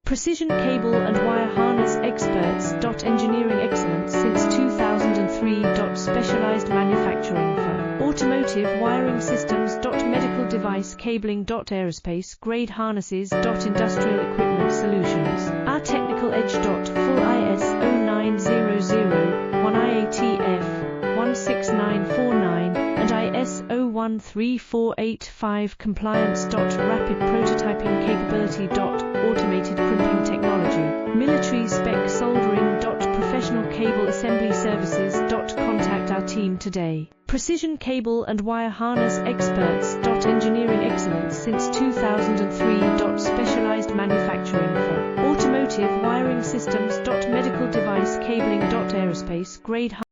Precision cable and wire harness experts. Engineering excellence since 2003. Specialized manufacturing for automotive wiring systems. Medical device cabling. Aerospace grade harnesses. Industrial equipment solutions. Our technical edge. Full IS 0900 1 IATF 16949 and ISO 13485 compliance. Rapid prototyping capability. Automated crimping technology. Military spec soldering. Professional cable assembly services. Contact our team today. Precision cable and wire harness experts. Engineering excellence since 2003. Specialized manufacturing for automotive wiring systems. Medical device cabling. Aerospace grade